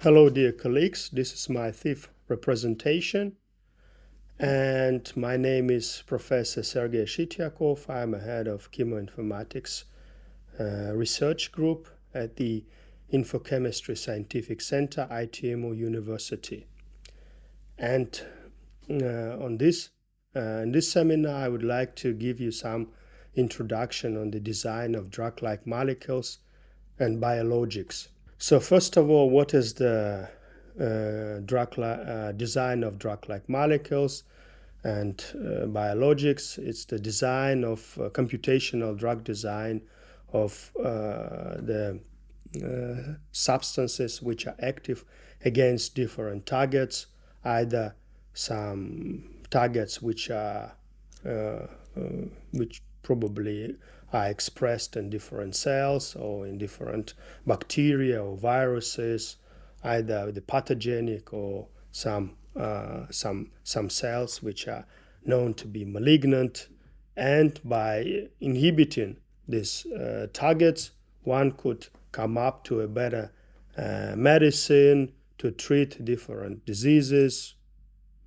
Hello, dear colleagues. This is my fifth representation, and my name is Professor Sergey Shityakov. I'm a head of Cheminformatics Research Group at the Infochemistry Scientific Center, ITMO University. And in this seminar, I would like to give you some introduction on the design of drug-like molecules and biologics. So first of all, what is the design of drug-like molecules and biologics? It's the design of computational drug design of the substances which are active against different targets, either some targets which are which probably are expressed in different cells or in different bacteria or viruses, either the pathogenic or some cells which are known to be malignant. And by inhibiting these targets, one could come up to a better medicine to treat different diseases,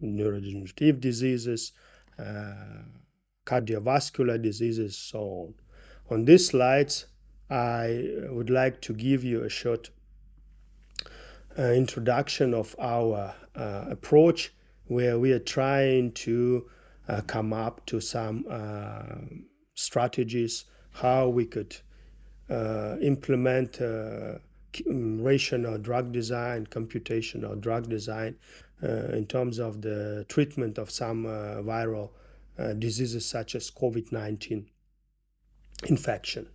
neurodegenerative diseases, cardiovascular diseases, so on. On these slides, I would like to give you a short introduction of our approach, where we are trying to come up to some strategies how we could implement rational drug design, computational drug design in terms of the treatment of some viral diseases such as COVID-19 infection.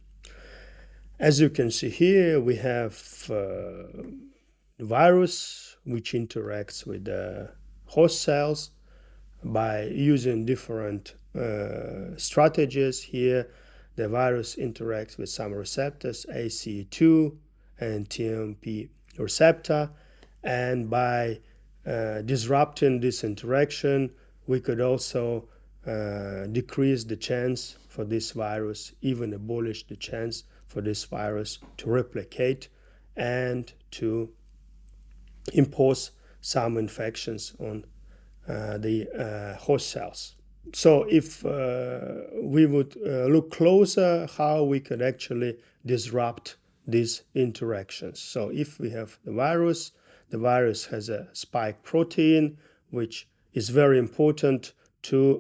As you can see here, we have the virus which interacts with the host cells by using different strategies. Here, the virus interacts with some receptors, ACE2 and TMP receptor, and by disrupting this interaction, we could also decrease the chance for this virus, even abolish the chance for this virus to replicate and to impose some infections on the host cells. So if we would look closer how we could actually disrupt these interactions. So if we have the virus has a spike protein, which is very important to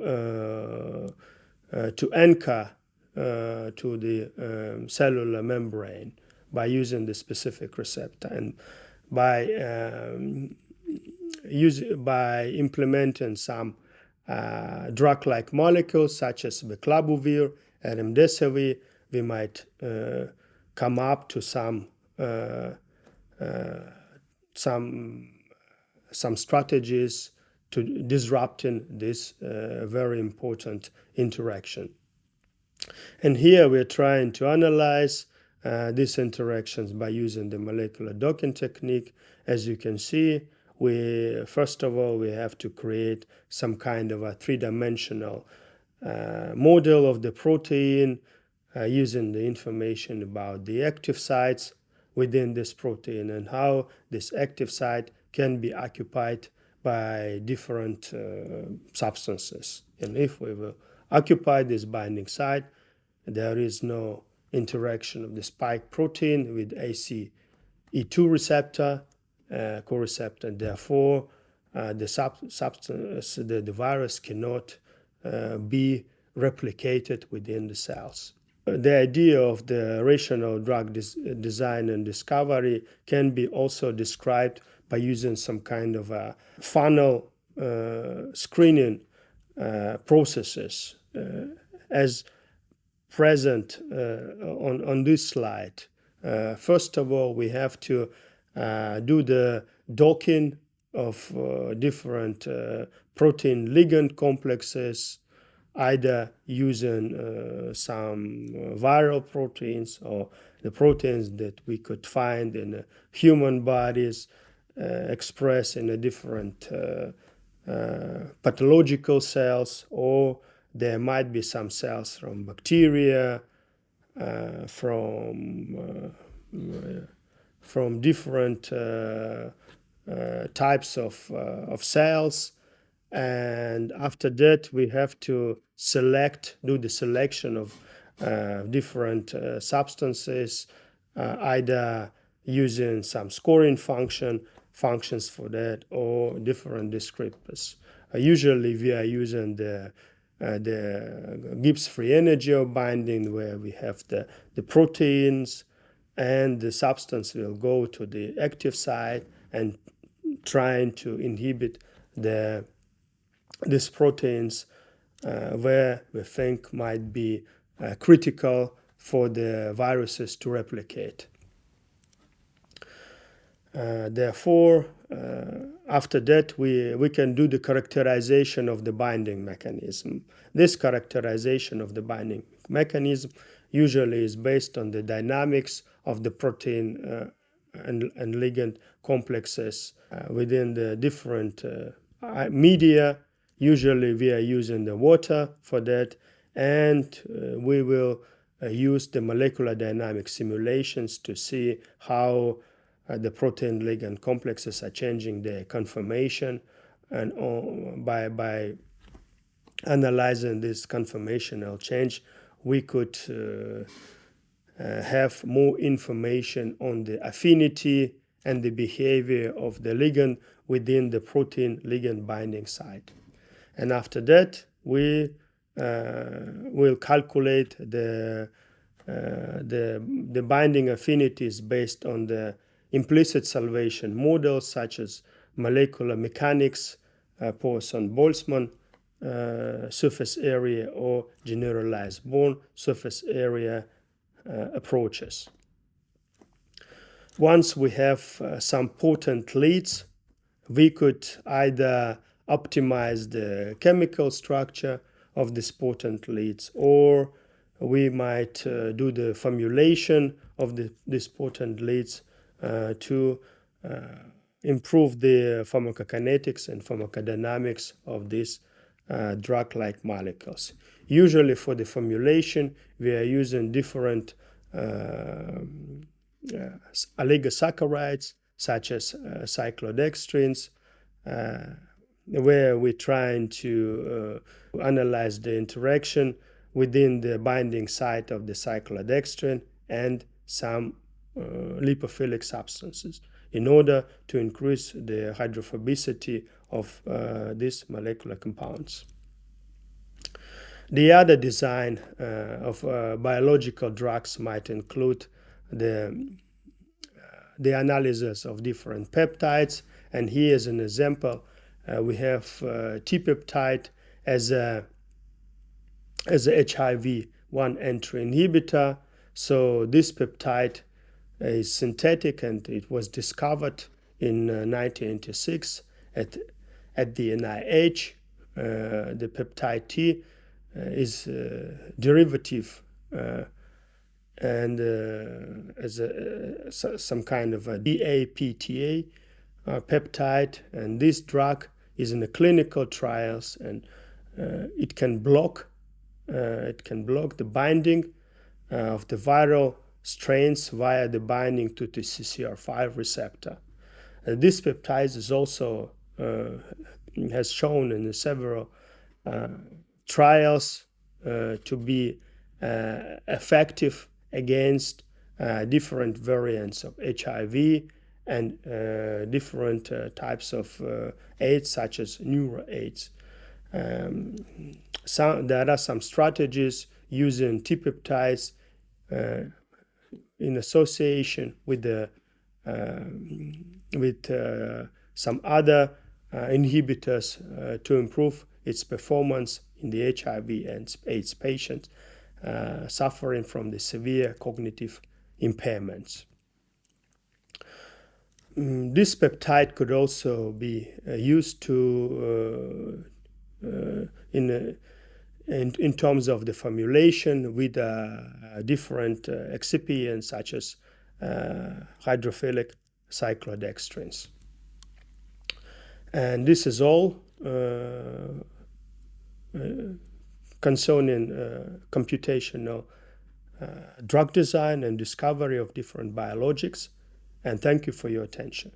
anchor to the cellular membrane by using the specific receptor, and by implementing some drug-like molecules such as beclabuvir and remdesivir, we might come up to some strategies to disrupting this very important interaction. And here we're trying to analyze these interactions by using the molecular docking technique. As you can see, first of all, we have to create some kind of a three-dimensional model of the protein using the information about the active sites within this protein and how this active site can be occupied by different substances. And if we will occupy this binding site, there is no interaction of the spike protein with ACE2 receptor, co-receptor, and therefore the virus cannot be replicated within the cells. The idea of the rational drug design and discovery can be also described by using some kind of a funnel screening processes as present on this slide. First of all, we have to do the docking of different protein ligand complexes, either using some viral proteins or the proteins that we could find in human bodies expressed in a different pathological cells, or there might be some cells from bacteria, from different types of cells. And after that, we have to do the selection of different substances, either using some scoring functions for that, or different descriptors. Usually, we are using the Gibbs free energy of binding, where we have the proteins, and the substance will go to the active site and trying to inhibit these proteins where we think might be critical for the viruses to replicate. Therefore, after that, we can do the characterization of the binding mechanism. This characterization of the binding mechanism usually is based on the dynamics of the protein and ligand complexes within the different media. Usually we are using the water for that, and we will use the molecular dynamic simulations to see how the protein ligand complexes are changing their conformation, and by analyzing this conformational change, we could have more information on the affinity and the behavior of the ligand within the protein ligand binding site. And after that, we will calculate the binding affinities based on the implicit salvation models, such as molecular mechanics, Poisson-Boltzmann surface area, or generalized Born surface area approaches. Once we have some potent leads, we could either optimize the chemical structure of these potent leads, or we might do the formulation of these potent leads to improve the pharmacokinetics and pharmacodynamics of these drug-like molecules. Usually for the formulation, we are using different oligosaccharides, such as cyclodextrins, where we're trying to analyze the interaction within the binding site of the cyclodextrin and some lipophilic substances, in order to increase the hydrophobicity of these molecular compounds. The other design of biological drugs might include the analysis of different peptides, and here as an example, we have T-peptide as a HIV-1 entry inhibitor. So this peptide is synthetic, and it was discovered in 1986 at the NIH. The peptide T is derivative and as some kind of a DAPTA peptide, and this drug is in the clinical trials, and it can block the binding of the viral strains via the binding to the CCR5 receptor. This peptide is also has shown in several trials to be effective against different variants of HIV and different types of AIDS, such as neuro-AIDS. There are some strategies using T-peptides in association with some other inhibitors to improve its performance in the HIV and AIDS patients suffering from the severe cognitive impairments. This peptide could also be used to in terms of the formulation with different excipients, such as hydrophilic cyclodextrins. And this is all concerning computational drug design and discovery of different biologics. And thank you for your attention.